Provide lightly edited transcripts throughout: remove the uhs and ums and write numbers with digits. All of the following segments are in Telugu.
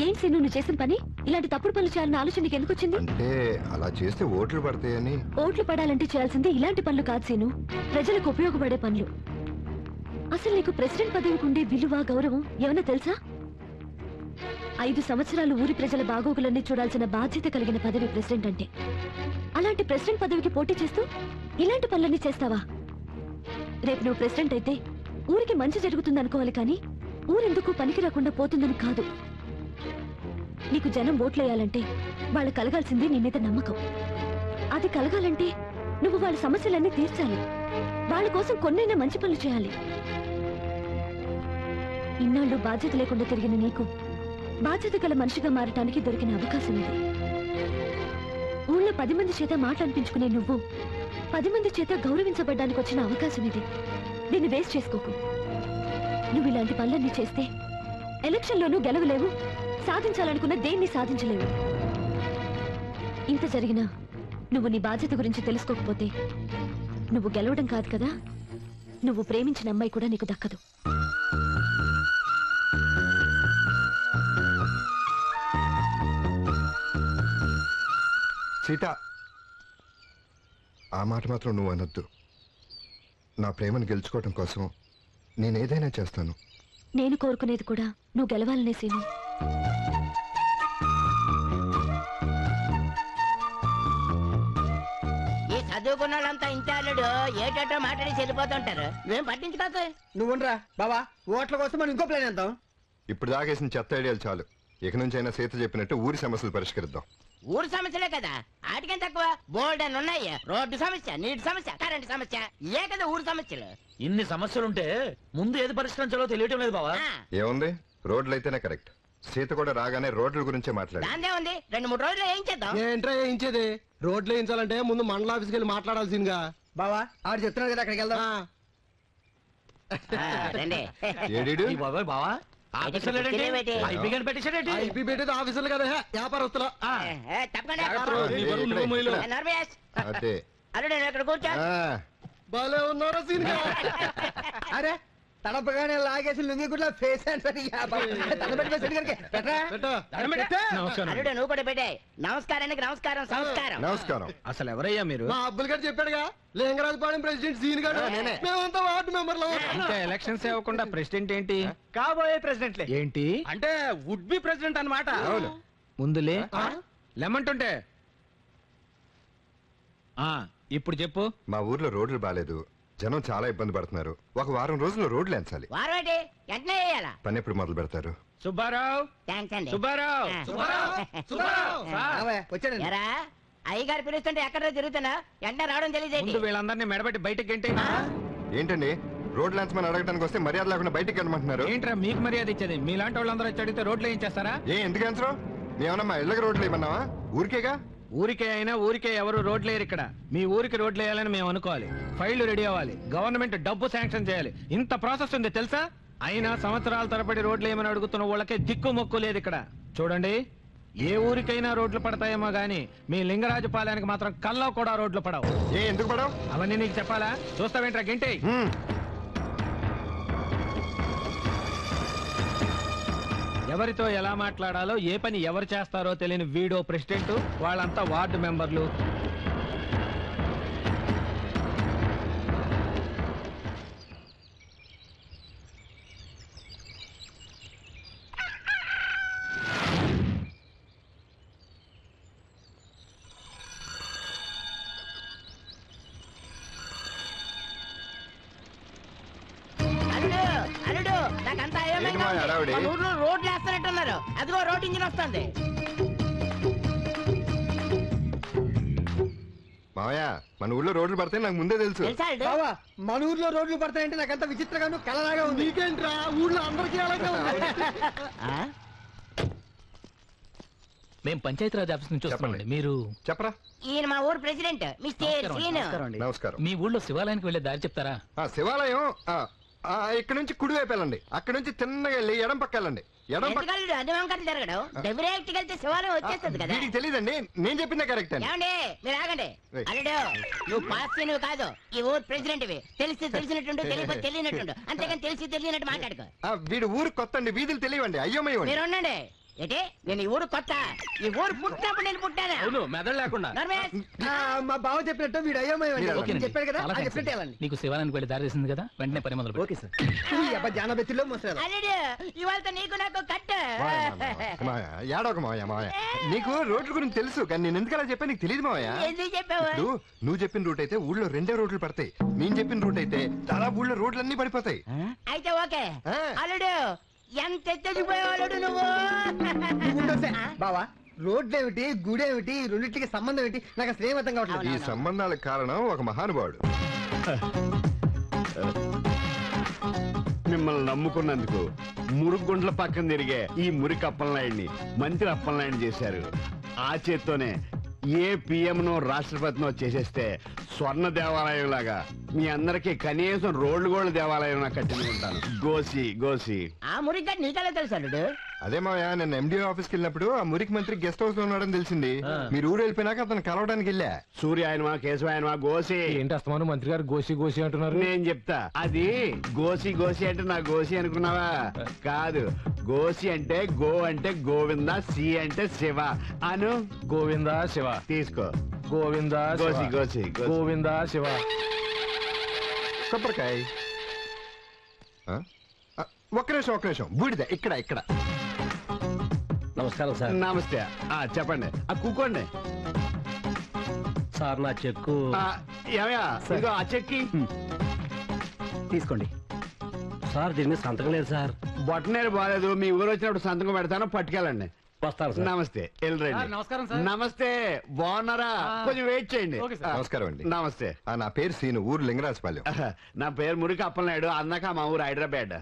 ఏంటి సీను నువ్వు చేసిన పని? ఇలాంటి తప్పుడు పనులు చేయాలన్న ఆలోచన నీకు ఎందుకు వచ్చింది? అంటే అలా చేస్తే ఓట్లు పడతాయని. ఓట్లు పడాలంటే చేయాల్సింది ఇలాంటి పనులు కాదు సీను, ప్రజలకు ఉపయోగపడే పనులు. అసలు నీకు ప్రెసిడెంట్ పదవికి ఉండే విలువ గౌరవం ఏమైనా తెలుసా? 5 సంవత్సరాలు ఊరి ప్రజల బాగోగులన్నీ చూడాల్సిన బాధ్యత కలిగిన పదవి ప్రెసిడెంట్ అంటే. అలాంటి ప్రెసిడెంట్ పదవికి పోటీ చేస్తూ ఇలాంటి పనులన్నీ చేస్తావా? రేపు నువ్వు ప్రెసిడెంట్ అయితే ఊరికి మంచి జరుగుతుందనుకోవాలి కానీ ఊరెందుకు పనికి రాకుండా పోతుందని కాదు. నీకు జనం ఓట్లేయాలంటే వాళ్ళు కలగాల్సింది నీ మీద నమ్మకం. అది కలగాలంటే నువ్వు వాళ్ళ సమస్యలన్నీ తీర్చాలి, వాళ్ళ కోసం కొన్నైనా మంచి పనులు చేయాలి. ఇన్నాళ్ళు బాధ్యత లేకుండా తిరిగిన నీకు బాధ్యత గల మనిషిగా మారటానికి దొరికిన అవకాశం ఇది. ఊళ్ళో 10 మంది చేత మాట్లాడిపించుకునే నువ్వు 10 మంది చేత గౌరవించబడ్డానికి వచ్చిన అవకాశం ఇది. దీన్ని వేస్ట్ చేసుకోకు. నువ్వు ఇలాంటి పనులన్నీ చేస్తే ఎలక్షన్లోనూ గెలవలేవు, సాధించాలనుకున్న దేన్ని సాధించలేవు. ఇంత జరిగినా నువ్వు నీ బాధ్యత గురించి తెలుసుకోకపోతే నువ్వు గెలవడం కాదు కదా, నువ్వు ప్రేమించిన అమ్మాయి కూడా నీకు దక్కదు. సీత, ఆ మాట మాత్రం నువ్వు అనొద్దు. నా ప్రేమను గెలుచుకోవటం కోసం నేనేదైనా చేస్తాను. నేను కోరుకునేది కూడా నువ్వు గెలవాలనే సీను. ఈ చదువుకున్న వాళ్ళంతా ఇంతే అల్లుడు, ఏటో మాట్లాడి చెల్లిపోతుంటారు. మేము పట్టించుకోక. నువ్వురా బాబా, ఓట్ల కోసం మనం ఇంకో ప్లాన్ వేద్దాం. ఇప్పుడు దాగేసిన చెత్త ఐడియాలు చాలు. ఇక నుంచి అయినా సీత చెప్పినట్టు ఊరి సమస్యలు పరిష్కరిద్దాం. ఊరు సమస్యలే కదా, ఆటికేం తక్కువ. బోల్డ్ అని ఉన్నాయి. రోడ్డు సమస్య, నీటి సమస్య, కరెంటు సమస్య, ఏ కదా ఊరు సమస్యలు. ఇన్ని సమస్యలుంటే ముందు ఏది పరిష్కరించాలో తెలియటం లేదు బావా. ఏముంది, రోడ్లు అయితేనే కరెక్ట్. సీత కూడా రాగానే రోడ్ల గురించే మాట్లాడు. దాందే ఉంది, 2-3 రోజులు ఏం చేద్దాం. ఏంట్రా వేయించేది? రోడ్లు వేయించాలంటే ముందు మండల ఆఫీస్కి వెళ్ళి మాట్లాడాల్సిందిగా. బావా ఆడు చెప్తున్నాడు కదా, అక్కడికి వెళ్దాం. రండి. ఏడీడు? ఈ బాబాయ్ బావా ఆఫీసర్లు ఏంటి? ఐపీ గాని పెట్టేశాడేంటి? ఐపీ పెట్టేది ఆఫీసర్లు కదా, వ్యాపారస్తులు. తప్పకుండా అదే అల్లుడు నేను ఇక్కడ కూర్చో. భలే ఉన్నారా సీన్ గా. అరే తడపగానే లాగేసి లుంగి గుడ్ల ఫేస్ అల్లుడు నువ్వు కూడా పెట్టే. నమస్కారానికి నమస్కారం, సంస్కారం. నమస్కారం. అసలు ఎవరయ్యా మీరు? మా అబ్బుల్ గారు చెప్పాడుగా, లింగరాజపాలెం ప్రెసిడెంట్ సీన్ గారు. మేమంతా వార్డు మెంబర్లు. ఇంకా ఎలక్షన్స్ అవ్వకుండా ప్రెసిడెంట్ ఏంటి? కాబోయే ప్రెసిడెంట్ ఏంటి అంటే వుడ్ బి ప్రెసిడెంట్ అన్నమాట. ముందులే లెమంటుంటే. ఇప్పుడు చెప్పు. మా ఊర్లో రోడ్లు బాలేదు, జనం చాలా ఇబ్బంది పడుతున్నారు. ఒక వారం రోజుల్లో రోడ్లు ఎంచాలి. వారం ఏంటి, వెంటనే వేయాలా? పని ఎప్పుడు మొదలు పెడతారు? సుబ్బారావు, థ్యాంక్స్ అండి. సుబ్బారావు, వచ్చాడు. ఎరా అయ్యగారు పిలుస్తుంటే ఎక్కడ తిరుగుతున్నా, వెంటనే రావడం తెలియదు. ముందు వీళ్ళందరినీ మెడబెట్టి బయటకి గంటే. ఏంటండి రోడ్లు ఎంచమని అడగడానికి వస్తే మర్యాద లేకుండా బయటికి వెళ్ళమంటున్నారు? ఏంట్రా మీకు మర్యాద ఇచ్చేది? మీలాంటి వాళ్ళందరూ వచ్చి అడిగితే రోడ్లు ఏం చేస్తారా? ఎందుకు ఎంచరు? మేమన్నా మా ఇళ్ళకి రోడ్లు ఏమన్నావా? ఊరికేగా. ఊరికే అయినా ఊరికే ఎవరు రోడ్లు వేయరు ఇక్కడ. మీ ఊరికి రోడ్లు వేయాలని మేము అనుకోవాలి, ఫైళ్లు రెడీ అవ్వాలి, గవర్నమెంట్ డబ్బు శాంక్షన్ చేయాలి. ఇంత ప్రాసెస్ ఉంది తెలుసా? అయినా సంవత్సరాల తరబడి రోడ్లు ఏమని అడుగుతున్న వాళ్ళకే దిక్కు మొక్కు లేదు ఇక్కడ. చూడండి, ఏ ఊరికైనా రోడ్లు పడతాయేమో గానీ మీ లింగరాజపాలెనికి మాత్రం కల్లో కూడా రోడ్లు పడవు. ఎందుకు పడవు? అవన్నీ నీకు చెప్పాలా? చూస్తావేంట్రా గింటే? ఎవరితో ఎలా మాట్లాడాలో, ఏ పని ఎవరు చేస్తారో తెలియని వీడో ప్రెసిడెంట్, వాళ్ళంతా వార్డు మెంబర్లు. నాకంతా ఊర్లో రోడ్లు వేస్తున్నట్టున్నారు. అదిగో రోడ్ ఇంజిన్ వస్తుంది. మావయ్య, మన ఊళ్ళో రోడ్లు పడితే నాకు ముందే తెలుసు. మన ఊర్లో రోడ్లు పడతాయంటే నాకంత విచిత్రంగాను కలలాగా ఉంది. నీకేంట్రా, ఊళ్ళో అందరికీ అలాగే ఉంది. మేము పంచాయతీరాజ్ ఆఫీస్ నుంచి వస్తున్నామండి. మీరు చెప్పరా? ఈయన మా ఊరు ప్రెసిడెంట్ మిస్టర్ శ్రీను. నమస్కారం. మీ ఊళ్ళో శివాలయానికి వెళ్లే దారి చెప్తారా? శివాలయం ఇక్కడ నుంచి కుడి వైపు వెళ్ళండి. అక్కడ నుంచి తిన్నగా వెళ్ళి ఎడం పక్క వెళ్ళండి. ఎడం పక్క అన్ని వంకలు తిరగడం. డెబ్రేట్ వెళ్తే శివాలయం వచ్చేస్తుంది కదా. మీకు తెలియదండి, నేను చెప్పిందే కరెక్ట్ అండి. ఏమండి మీరు ఆగండి. అల్లుడు నువ్వు పాస్ నువ్వు కాదు, ఈ ఊరు ప్రెసిడెంట్. తెలిసి తెలిసినట్టుండు, తెలియదు తెలియనట్టుండు. అంతేగాని తెలిసి తెలియనట్టు మాట్లాడుకో. వీడు ఊరు కొత్త అండి, వీధులు తెలియండి. అయ్యోమయ్య మీరు ఉండండి. ఏంటి నేను ఈ ఊరు కొత్త, ఈ ఊరు పుట్టినప్పుడు నేను పుట్టాను. అవును మెదడు లేకుండా. నర్మేష్, మా బావ చెప్పినట్టు వీడు అయ్యోమయం ఓకే, చెప్పాడు కదా ఆయన చెప్పినట్టు వెళ్ళండి. నీకు శివాలయానికి వెళ్ళి దారి చేసింది కదా, వెంటనే పని మొదలు ఓకే సార్. ఈ అబ్బా జానబెత్తిలో ముసలి అల్లుడు ఇవాళ నీకు నాకు కట్టు. ఏడవక మావయ్య. మావయ్య నీకు రోడ్ల గురించి తెలుసు, కానీ నేను ఎందుకలా చెప్పా నీకు తెలియదు మావయ్య. ఎందుకు చెప్పావు? ఇప్పుడు నువ్వు చెప్పిన రూట్ అయితే ఊళ్ళో 2 రోడ్లు పడతాయి, నేను చెప్పిన రూట్ అయితే చాలా ఊళ్ళో రోడ్లన్నీ పడిపోతాయి. అయితే ఓకే. ఆ. అల్లుడు ఎంత ఎత్తడిపోయావు అల్లుడు నువ్వు. బావా రోడ్లు ఏమిటి గుడి ఏమిటి రెండింటికి సంబంధం ఏంటి నాకు అసలు ఏం అర్థం కావట్లేదు. ఈ సంబంధాలకు కారణం ఒక మహానుభావుడు. మిమ్మల్ని నమ్ముకున్నందుకు మురుగుండ్ల పక్కన తిరిగే ఈ మురికి అప్పలనాయుడిని మంత్రి అప్పలనాయుడు చేశారు. ఆ చేత్తోనే ఏ పిఎంనో రాష్ట్రపతినో చేసేస్తే స్వర్ణ దేవాలయం లాగా మీ అందరికి కనీసం రోడ్లు గోళ్ళ దేవాలయం కట్టింది ఉంటాను. గోసి గోసి ఆ మురిగ్గా నీకలా తెలుసు అల్లుడు? అదే మావయ్య, నేను ఎండిఓ ఆఫీస్కి వెళ్ళినప్పుడు ఆ మురికి మంత్రి గెస్ట్ హౌస్ లో ఉన్నాడని తెలిసింది. మీరు ఊరు వెళ్ళిపోయినాక అతను కలవడానికి వెళ్ళా. సూర్యాయనమా కేశవాయనమా గోసి. ఏంటి అస్తమాను మంత్రి గారు గోసి గోసి అంటున్నారు? నేను చెప్తా. అది గోసి గోసి అంటే నా గోసి అనుకున్నావా? కాదు, గోసి అంటే గో అంటే గోవింద, సి అంటే శివ అను. గోవిందా శివ. తీసుకో. గోవిందా గోసి గోసి గోసి. గోవిందా శివ. కొబ్బరికాయ. ఒక్క నిమిషం బూడిద ఇక్కడ ఇక్కడ. నమస్కారం సార్. నమస్తే. చెప్పండి. కూకోండి. సార్ నా చెక్కు ఏమయ్యా ఇదిగో ఆ చెక్కి తీసుకోండి సార్. దీని మీద సంతకం లేదు సార్. బొట్టనేరు బాగాలేదు, మీ ఊరు వచ్చినప్పుడు సంతకం పెడతాను, పట్టుకెళ్ళండి. వస్తారు సార్. నమస్తే. వెళ్ళరండి. నమస్కారం సార్. నమస్తే. బాగున్నారా? కొంచెం వెయిట్ చేయండి. నమస్కారం అండి. నమస్తే. నా పేరు సీను, ఊరు లింగరాజపాలెం. నా పేరు మురికి అప్పలనాయుడు, అన్నాక మా ఊరు హైదరాబాద్.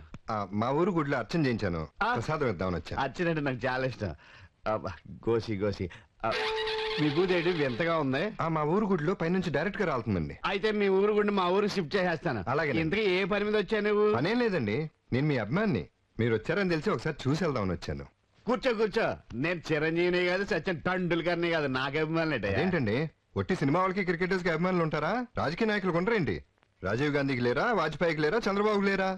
మా ఊరు గుడిలో అర్చన చేయించాను, ప్రసాదం ఇద్దామని వచ్చాను. అచ్చినట్టు నాకు చాలా ఇష్టం. గోసి గోసి. మీ బూదేటి వింతగా ఉంది. మా ఊరు గుడిలో పైనుంచి డైరెక్ట్ గా రాలుతుందండి. అయితే మీ ఊరు గుండి మా ఊరికి షిఫ్ట్ చేసేస్తాను. అలాగే. ఇంతకీ ఏ పని మీద వచ్చావు నువ్వు? పనేం లేదండి, నేను మీ అభిమాన్ని. మీరు వచ్చారని తెలిసి ఒకసారి చూసి వెళ్దామని వచ్చాను. కూర్చో కూర్చో. నేను చిరంజీవిని కాదు, సచిన్ టండూల్కర్ని కాదు, నాకు అభిమానులు. ఏంటండి ఒట్టి సినిమా వాళ్ళకి క్రికెటర్స్ కి అభిమానులు ఉంటారా? రాజకీయ నాయకులు ఉండరేంటి? రాజీవ్ గాంధీకి లేరా, వాజ్పేయికి లేరా, చంద్రబాబుకి లేరా?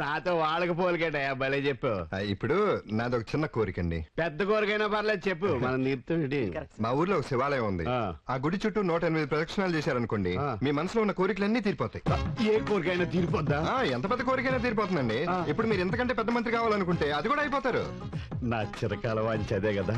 నాతో వాళ్ళకి పోలికేటయా, భలే చెప్పు. ఇప్పుడు నాదొక చిన్న కోరికండి. పెద్ద కోరికైనా పర్లేదు చెప్పు, మనం నీరుతుంటి. మా ఊర్లో ఒక శివాలయం ఉంది. ఆ గుడి చుట్టూ 108 ప్రదక్షిణాలు చేశారనుకోండి, మీ మనసులో ఉన్న కోరికలన్నీ తీరిపోతాయి. ఏ కోరికైనా తీరిపోద్దా? ఎంత పెద్ద కోరికైనా తీరిపోతుందండి. ఇప్పుడు మీరు ఎంతకంటే పెద్ద మంత్రి కావాలనుకుంటే అది కూడా అయిపోతారు. నా చిరకాల వాంచి అదే కదా.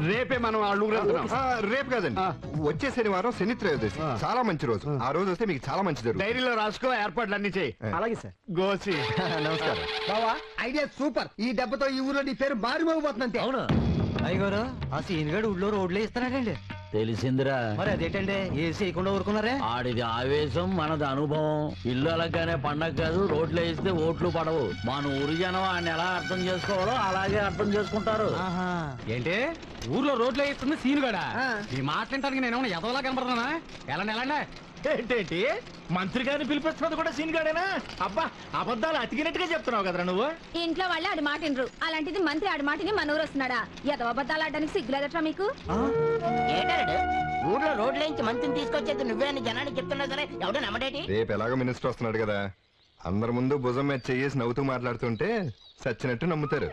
రేపే మనం ఆ ఊరు వెళ్తున్నాం. రేపు కాదండి, వచ్చే శనివారం శని త్రయోదశి, చాలా మంచి రోజు. ఆ రోజు వస్తే మీకు చాలా మంచి జరుగుతుంది. డైరీలో రాసుకో, ఏర్పాట్లు అన్ని చేయి. అలాగే సార్. గోసి. నమస్కారం. బావా ఐడియా సూపర్. ఈ దెబ్బతో ఈ ఊర్లో నీ పేరు మారిమోగిపోతుందంతే. అవును అయ్యగారు, ఆ సీన్ గడు ఊళ్ళో రోడ్లు ఇస్తున్నాడండి. తెలిసిందిరా. మరి అదేంటండి ఏసీ వేయకుండా ఊరుకున్నారే? ఆడిది ఆవేశం, మనది అనుభవం. ఇల్లు అలాగానే పండగ కాదు, రోడ్లు వేస్తే ఓట్లు పడవు. మన ఊరి జనం ఆయన ఎలా అర్థం చేసుకోవాలో అలాగే అర్థం చేసుకుంటారు. ఏంటి ఊర్లో రోడ్లు వేస్తుంది సీన్ గడా? ఈ మాట్లాడటానికి నేను ఎదవలా కనపడుతున్నా? ఎలాండి ఏంటేంటి మంత్రి గారిని పిలిపిస్తున్నది కూడా సీన్ గాడేనా? అబ్బా అబద్ధాలు అతికినట్టుగా చెప్తున్నావు కదరా నువ్వు. ఇంట్లో వాళ్ళు ఆడి మాట వినరు, అలాంటిది మంత్రి ఆడి మాటని మన ఊరు వస్తున్నాడా? ఎదవ అబద్ధాలు ఆడడానికి సిగ్గులేదట్రా మీకు? ఏటాడు ఊర్లో రోడ్లేంచి మంత్రిని తీసుకొచ్చేది నువ్వే అని జనానికి చెప్తున్నా సరే ఎవడో నమ్మడేటి? రేపు ఎలాగో మినిస్టర్ వస్తున్నాడు కదా, అందరి ముందు భుజం మీద చెయ్యేసి నవ్వుతూ మాట్లాడుతుంటే సచ్చినట్టు నమ్ముతారు.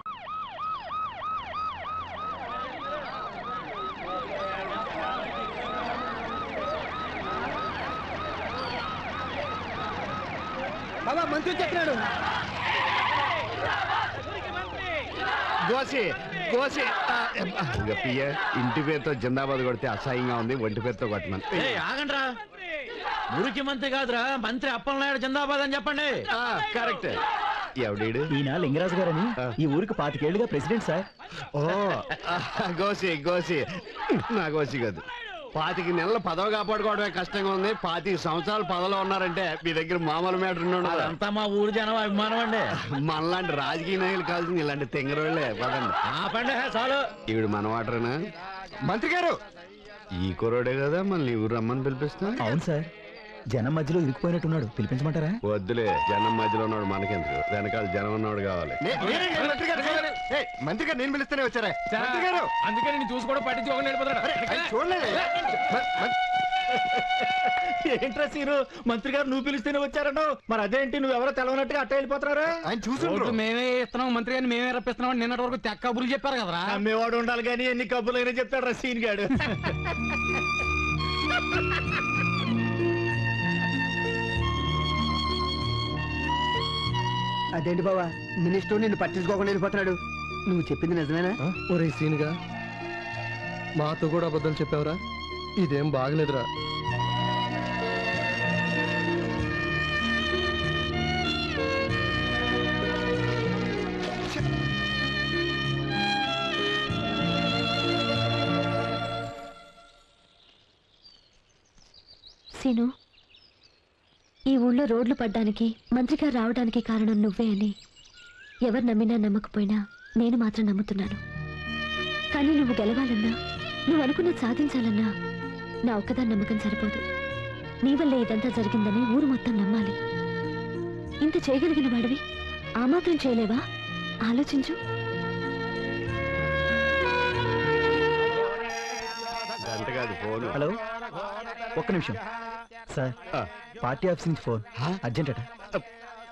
బాబా మంత్రి చెప్పినాడు. గోసి గోసి. ఇంటి పేరుతో జిందాబాద్ కొడితే అసహ్యంగా ఉంది, ఒంటి పేరుతో కొట్టమని. ఆగండ్రా, మురికి మంత్రి కాదురా, మంత్రి అప్పలనాయుడు జిందాబాద్ అని చెప్పండి. కరెక్ట్. ఎవడీడు? ఈయన లింగరాజు గారని ఈ ఊరికి 25 ఏళ్లుగా ప్రెసిడెంట్ సార్. ఓ గోసి గోసి. నా గోసి కాదు. 25 నెలలు పదవి కాపాడుకోవడమే కష్టంగా ఉంది. 25 సంవత్సరాలు పదవిలో ఉన్నారంటే మీ దగ్గర మామూలు మ్యాటర్ ఉన్నాడు. అంతా మా ఊరు జనం అభిమానం అండి. మనలాంటి రాజకీయ నాయకులు కావాల్సింది ఇలాంటి తెంగరోళ్లే. పదండి. ఆపండి చాలు. ఈవిడ మన వాటరేనా? మంత్రి గారు ఈ కురోడే కదా మళ్ళీ ఊరు రమ్మని పిలిపిస్తా. అవును సార్, జనం మధ్యలో ఇరుక్కుపోయినట్టున్నాడు, పిలిపించమంటారా? వద్దులే, జనం మధ్యలో ఉన్నాడు మనకెందుకు, వెనకాల జనం ఉన్నాడు కావాలి. మంత్రి గారు నేను పిలుస్తూనే వచ్చారా? మంత్రి గారు అందుకే నేను చూసుకోవడం పట్టించుకోకుండా చూడలేదు. ఏంట్రా సీను, మంత్రి గారు నువ్వు పిలిస్తేనే వచ్చారను, మరి అదేంటి నువ్వెవరో తెలవనట్టుగా అట్ట వెళ్ళిపోతున్నారా? ఆయన చూసుండ్రు. మేమే ఇస్తున్నాం, మంత్రి గారిని మేమే రప్పిస్తున్నాం నిన్నటి వరకు తెక్క కబుర్లు చెప్పారు కదరా. అమ్మేవాడు ఉండాలి కానీ ఎన్ని కబుర్లైనా చెప్తాడు రా సీన్ గాడు. అదేంటి బావా, మినిస్టర్ నిన్ను పట్టించుకోకుండా వెళ్ళిపోతున్నాడు. నువ్వు చెప్పింది నిజమేనా? ఒరే సీన్గా మాతో కూడా అబద్ధాలు చెప్పావురా, ఇదేం బాగలేదురా. సీను, ఈ ఊళ్ళో రోడ్లు పడ్డానికి మంత్రి గారు రావడానికి కారణం నువ్వే అని ఎవరు నమ్మినా నమ్మకపోయినా నేను మాత్రం నమ్ముతున్నాను. కానీ నువ్వు గెలవాలన్నా, నువ్వు అనుకున్నది సాధించాలన్నా నా ఒక్కదాని నమ్మకం సరిపోదు. నీ వల్లే ఇదంతా జరిగిందని ఊరు మొత్తం నమ్మాలి. ఇంత చేయగలిగిన వాడివి ఆ మాత్రం చేయలేవా? ఆలోచించు. హలో, ఒక్క నిమిషం సార్. పార్టీ ఆఫీస్ నుంచి ఫోన్, అర్జెంట్ అట.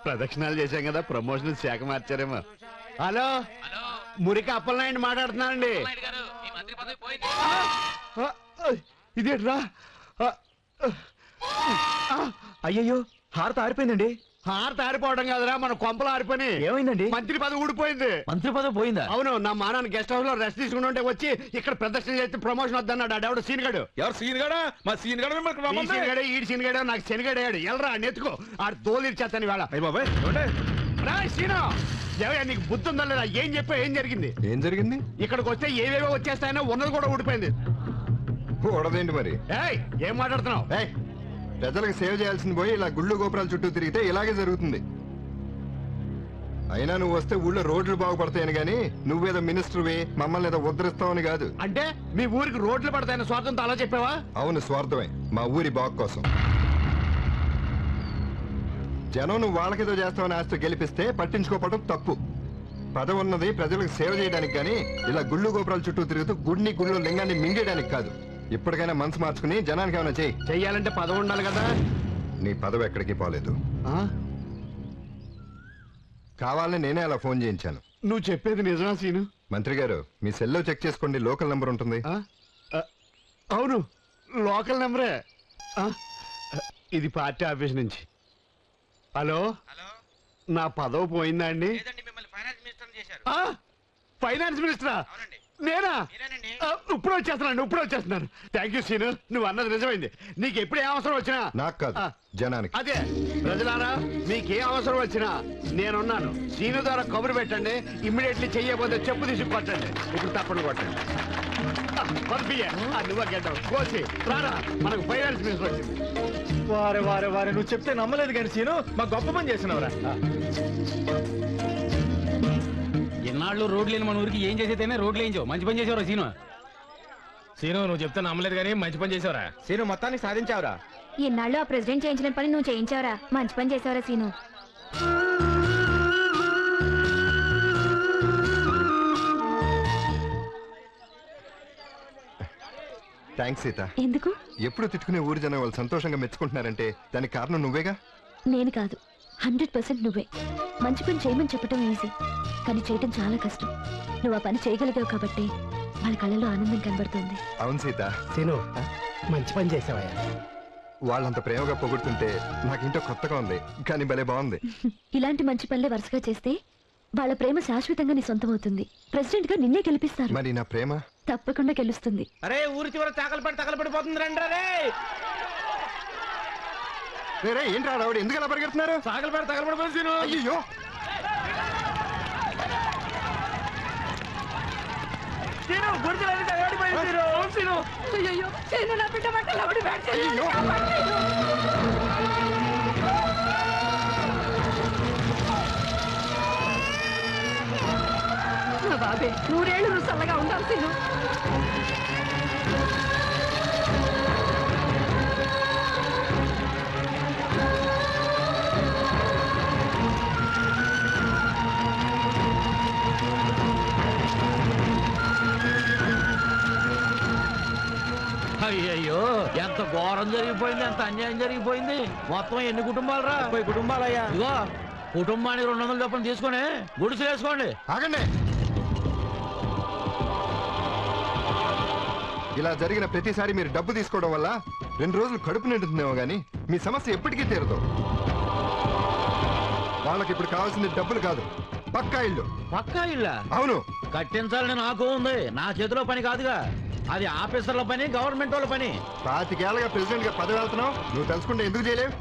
ప్రదక్షిణాలు చేశాం కదా, ప్రమోషన్ శాఖ మార్చారేమో. హలో, మురికి అప్పలనాయుడు మాట్లాడుతున్నానండి. ఇదేట్రా? అయ్యయ్యో, హారత ఆరిపోయిందండి. హారత ఆరిపోవడం కాదురా, మన కొంపలు ఆరిపోయి. ఏమైందండి? మంత్రి పదవి ఊడిపోయింది. మంత్రి పదవి పోయిందా? అవును, నా మానాన్ని గెస్ట్ హౌస్ లో రెస్ట్ తీసుకుని ఉంటే వచ్చి ఇక్కడ ప్రదర్శన చేస్తే ప్రమోషన్ వద్దన్నాడు. ఆడెవడు సీన్ గడు. ఎవరు సీన్ గడా? మా సీన్ గడ ఈ సీన్ గడే, ఈడి సీన్ గడే, నాకు శనిగడేయాడు. ఎల్రా నెత్తుకో, ఆడు తోలిచ్చేస్తాను వేళ. నీకు బుద్ధి ఉందా లేదా? ఏం చెప్పా, ఏం జరిగింది? ఏం జరిగింది? ఇక్కడికి వస్తే ఏవేవో వచ్చేస్తాయనో ఉన్నది కూడా ఊడిపోయింది. కూడదేంటి మరి? ఏయ్, ఏం మాట్లాడుతున్నావు? ఏయ్, ప్రజలకు సేవ చేయాల్సింది పోయి ఇలా గుళ్ళు గోపురాల చుట్టూ తిరిగితే ఇలాగే జరుగుతుంది. అయినా నువ్వు వస్తే ఊళ్ళో రోడ్లు బాగుపడతాయని గానీ నువ్వేదో మినిస్టర్వి మమ్మల్ని ఏదో ఉద్ధరిస్తావని కాదు. అంటే మీ ఊరికి రోడ్లు పడతాయని స్వార్థంతో అలా చెప్పావా? అవును, స్వార్థమే. మా ఊరి బాగు కోసం. జనం నువ్వు వాళ్ళకేదో చేస్తావని ఆస్తి గెలిపిస్తే పట్టించుకోవడం తప్పు. పదవి ఉన్నది ప్రజలకు సేవ చేయడానికి గానీ ఇలా గుళ్ళు గోపురాల చుట్టూ తిరుగుతూ గుళ్ళు లింగాన్ని మింగేయడానికి కాదు. ఇప్పటికైనా మనసు మార్చుకుని జనానికి ఏమైనా చెయ్యాలంటే పదవి ఉండాలి కదా. నీ పదవి ఎక్కడికి పోలేదు. కావాలని నేనే అలా ఫోన్ చేయించాను. నువ్వు చెప్పేది నిజమా సీను? మంత్రి గారు, మీ సెల్లో చెక్ చేసుకోండి, లోకల్ నెంబర్ ఉంటుంది. అవును, లోకల్ నెంబరే. ఇది పార్టీ ఆఫీస్ నుంచి. హలో, నా పదవి పోయిందా అండి? ఫైనాన్స్ మినిస్టరా? నేనా? ఇప్పుడు వచ్చేస్తున్నాను. థ్యాంక్ యూ సీను, నువ్వు అన్నది నిజమైంది. నీకు ఎప్పుడు ఏ అవసరం వచ్చినా. నాకు కాదు, జనానికి. అదే ప్రజలారా, మీకే అవసరం వచ్చినా నేనున్నాను. సీను ద్వారా కబురు పెట్టండి. ఇమ్మీడియట్లీ చెయ్యబోతే చెప్పు తీసి కొట్టండి. ఇప్పుడు తప్పని కొట్టండి. నువ్వు గెడ్డం కోసి రారా, మనకు ఫైనాన్స్ మినిస్టర్ వచ్చింది. వారే నువ్వు చెప్తే నమ్మలేదు కానీ సీను, మా గొప్ప పని చేసినవరా. ఎన్నాళ్ళు రోడ్లు లేని మన ఊరికి ఏం చేసేతేనే రోడ్లు వేయించావు. మంచి పని చేసేవరా సీను. సీను, నువ్వు చెప్తే నమ్మలేదు కానీ మంచి పని చేసేవరా. సీను, మొత్తానికి సాధించావురా. ఎన్నాళ్ళు ఆ ప్రెసిడెంట్ చేయించిన పని నువ్వు చేయించావరా. మంచి పని చేసావరా సీను. థ్యాంక్స్ సీత. ఎందుకు? ఎప్పుడు తిట్టుకునే ఊరి జనం వాళ్ళు సంతోషంగా మెచ్చుకుంటున్నారంటే దానికి కారణం నువ్వేగా. నేను కాదు, 100% నువ్వే. మంచి పని చేయమని చెప్పడం ఈజీ, కానీ చేయటం చాలా కష్టం. నువ్వు ఆ పని చేయగలిగావు కాబట్టి వాళ్ళ కళ్ళలో ఆనందం కనబడుతుంది. అవును సీత. సీను, మంచి పని చేసావయ్యా. వాళ్ళంత ప్రేమగా పొగుడుతుంటే నాకింటో కొత్తగా ఉంది, కానీ భలే బాగుంది. ఇలాంటి మంచి పనులే వరుసగా చేస్తే వాళ్ళ ప్రేమ శాశ్వతంగా నీ సొంతం అవుతుంది. ప్రెసిడెంట్ గా నిన్నే గెలిపిస్తారు. మరి నా ప్రేమ తప్పకుండా గెలుస్తుంది. అరే, ఊరి చివర తగలపడిపోతుంది రండి. రే ఏంటి రావడం, ఎందుకు అలా పరిగెడుతున్నారు? తగలపడిపోతుంది సీను. అయ్యో, అయ్యో. బాబే, 100 ఏళ్ళు నువ్వు చల్లగా ఉండాలి సీను. అయ్యయ్యో ఎంత ఘోరం జరిగిపోయింది, ఎంత అన్యాయం జరిగిపోయింది. మొత్తం ఎన్ని కుటుంబాలు రా? 30 కుటుంబాలయ్యా. ఇదిగో కుటుంబానికి 200 చొప్పున తీసుకొని గుడిసెలు వేసుకోండి. ఆగండి. ఇలా జరిగిన ప్రతిసారి మీరు డబ్బు తీసుకోవడం వల్ల 2 రోజులు కడుపు నిండుతుందేమో గానీ మీ సమస్య ఎప్పటికీ తీరదు. వాళ్ళకి ఇప్పుడు కావాల్సింది డబ్బులు కాదు, పక్కా ఇల్లు. పక్కా ఇల్ల? అవును. కట్టించాలని నాకు ఉంది, నా చేతిలో పని కాదుగా. అది ఆఫీసర్ల పని, గవర్నమెంట్ వాళ్ళ పని. 25 ఏళ్ళగా ప్రెసిడెంట్ గా పదవి వెళ్తున్నావు, నువ్వు తెలుసుకుంటే ఎందుకు చేయలేవు?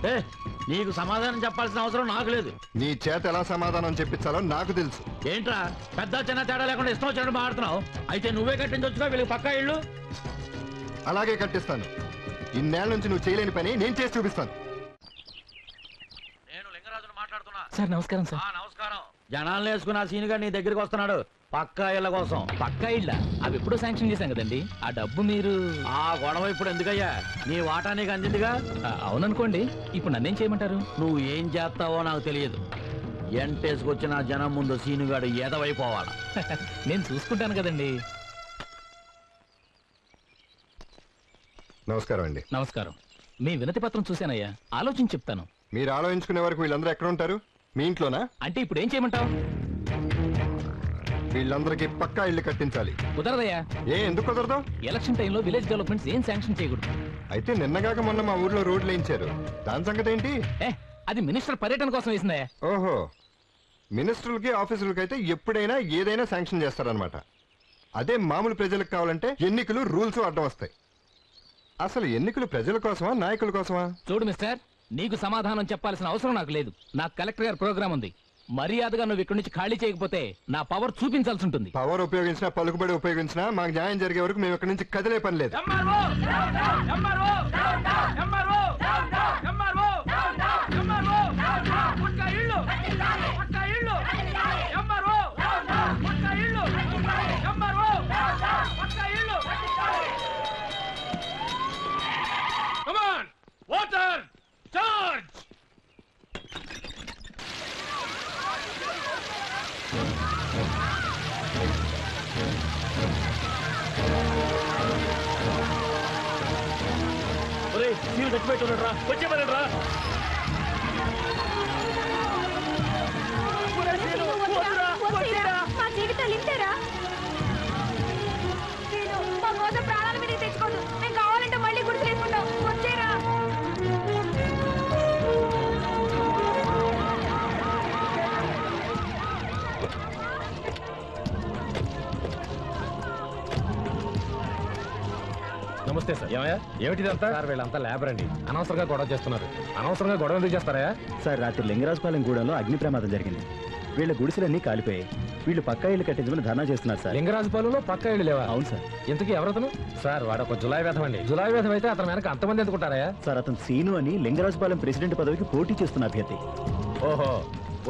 నీకు సమాధానం చెప్పాల్సిన అవసరం నాకు లేదు. నీ చేత ఎలా సమాధానం చెప్పించాలో నాకు తెలుసు. ఏంట్రా పెద్ద చిన్న తేడా లేకుండా ఇష్టం వచ్చినట్టు మాట్లాడుతున్నావు? అయితే నువ్వే కట్టించొచ్చుగా వీళ్ళకి పక్కా ఇల్లు. అలాగే కట్టిస్తాను. ఇన్నేళ్ల నుంచి నువ్వు చేయలేని పని నేను చేసి చూపిస్తాను. నేను లింగరాజును మాట్లాడుతున్నా. సార్ నమస్కారం సార్. నమస్కారం. జనాలను వేసుకుని ఆ సీనుగా నీ దగ్గరికి వస్తున్నాడు పక్కా ఇళ్ళ కోసం. పక్కా ఇళ్ళ అవి ఎప్పుడో శాంక్షన్ చేశాం కదండి, ఆ డబ్బు మీరు. ఆ గొడవ ఇప్పుడు ఎందుకయ్యా? నీ వాటా నీకు అందిందిగా. అవుననుకోండి, ఇప్పుడు నన్నేం చేయమంటారు? నువ్వు ఏం చేస్తావో నాకు తెలియదు. ఎంటేసుకొచ్చిన జనం ముందు సీనుగాడు ఎదవైపోవాలా. నేను చూసుకుంటాను కదండి. నమస్కారం అండి. నమస్కారం. మీ వినతి పత్రం చూశానయ్యా, ఆలోచించి చెప్తాను. మీరు ఆలోచించుకునే వరకు వీళ్ళందరూ ఎక్కడ ఉంటారు? మీ ఇంట్లోనా? అంటే ఇప్పుడు ఏం చేయమంటావు? వీళ్ళందరికీ పక్కా ఇల్లు కట్టించాలి. కుదరదయ్యా. ఎందుకు కుదరదు? ఎలక్షన్ టైంలో విలేజ్ డెవలప్మెంట్స్ ఏం శాంక్షన్ చేయకూడదు. అయితే నిన్నగాక మొన్న మా ఊర్లో రోడ్లు వేయించారు, దాని సంగతి ఏంటి? అది మినిస్టర్ పర్యటన కోసం వేసిందయ్యా. ఓహో, మినిస్టర్లకి ఆఫీసర్లకి అయితే ఎప్పుడైనా ఏదైనా శాంక్షన్ చేస్తారనమాట. అదే మామూలు ప్రజలకు కావాలంటే ఎన్నికలు రూల్స్ అడ్డం వస్తాయి. అసలు ఎన్నికలు ప్రజల కోసమా నాయకుల కోసమా? చూడు మిస్టర్, నీకు సమాధానం చెప్పాల్సిన అవసరం నాకు లేదు. నాకు కలెక్టర్ గారి ప్రోగ్రామ్ ఉంది. మర్యాదగా నువ్వు ఇక్కడి నుంచి ఖాళీ చేయకపోతే నా పవర్ చూపించాల్సి ఉంటుంది. పవర్ ఉపయోగించినా పలుకుబడి ఉపయోగించినా మాకు న్యాయం జరిగే వరకు మేము ఇక్కడి నుంచి కదిలే పని లేదు. Water charge. సీలు చచ్చిపెట్టున్నాడు రా, వచ్చేమనండి రా. మా జీవితాలు ఇంతేరా? మా కోసం ప్రాణాల మీద తెచ్చుకోదు. మేము కావాలంటే మళ్ళీ గుర్తు లేకుండా వచ్చేరా. నమస్తే సార్. ఏమయ్యా, ఏమిటిదంతా? సార్ వీళ్ళంతా లేబర్ అండి, అనవసరంగా గొడవ చేస్తున్నారు. అనవసరంగా గొడవ ఎందుకు చేస్తారా? సార్ రాత్రి లింగరాజపాలెం గూడెంలో అగ్ని ప్రమాదం జరిగింది. వీళ్ళ గుడిసెలన్నీ కాలిపోయాయి. వీళ్ళు పక్కా ఇల్లు కట్టించమని ధర్నా చేస్తున్నారు సార్. లింగరాజపాలెంలో పక్కా ఇళ్ళు లేవా? అవును సార్. ఇంతకీ ఎవరతను? సార్ వాడు ఒక జులాయి వేధం అండి. జులాయి వేధం అయితే అతను వెనక అంతమంది ఎందుకుంటారా? సార్ అతను సీను అని లింగరాజపాలెం ప్రెసిడెంట్ పదవికి పోటీ చేస్తున్న అభ్యర్థి. ఓహో,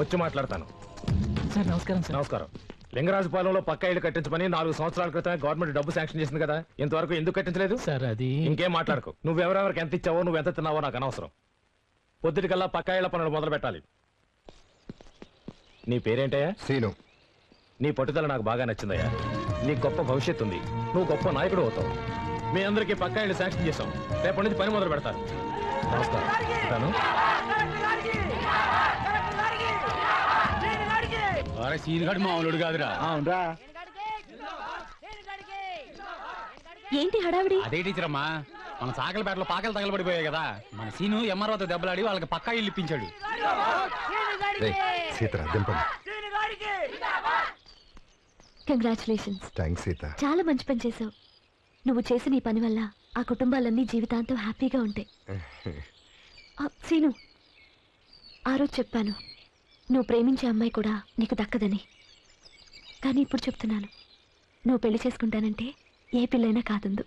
వచ్చి మాట్లాడతాను. సార్ నమస్కారం. సార్ నమస్కారం. లింగరాజపాలెంలో పక్కా ఇల్లు కట్టించమని 4 సంవత్సరాల క్రితం గవర్నమెంట్ డబ్బు శాంక్షన్ చేసింది కదా, ఇంతవరకు ఎందుకు కట్టించలేదు? సార్ అది ఇంకేం మాట్లాడుకో. నువ్వెవరెవరికి ఎంత ఇచ్చావో, నువ్వు ఎంత తిన్నావో నాకు అనవసరం. పొద్దుటికల్లా పక్కా ఇళ్ల పనులు మొదలు పెట్టాలి. నీ పేరేంటయ్యా? సీను. నీ పట్టుదల నాకు బాగా నచ్చిందయ్యా. నీ గొప్ప భవిష్యత్తు ఉంది, నువ్వు గొప్ప నాయకుడు అవుతావు. మీ అందరికీ పక్కా ఇళ్ళు శాంక్షన్ చేశాం. రేపటి నుంచి పని మొదలు పెడతారు. నమస్కారం. సీనుగాడు మామూలుడు కాదురా. అవునరా. ఏంటి హడావిడి? అదే టీచర్ అమ్మా, మన సాకలపేటలో పాకలు తగలబడిపోయాయి కదా, మన సీను ఎంఆర్ఓతో దెబ్బలాడి వాళ్ళకి పక్కా ఇల్లు ఇప్పించాడు. సీతరా దింపండి. కంగ్రాచులేషన్స్. థ్యాంక్స్ సీత. చాలా మంచి పని చేసావు. నువ్వు చేసిన ఈ పని వల్ల ఆ కుటుంబాలన్నీ జీవితాంతం హ్యాపీగా ఉంటాయి. సీను, ఆ రోజు చెప్పాను నువ్వు ప్రేమించే అమ్మాయి కూడా నీకు దక్కదని. కానీ ఇప్పుడు చెప్తున్నాను, నువ్వు పెళ్లి చేసుకుంటానంటే ఏ పిల్లైనా కాదుందు.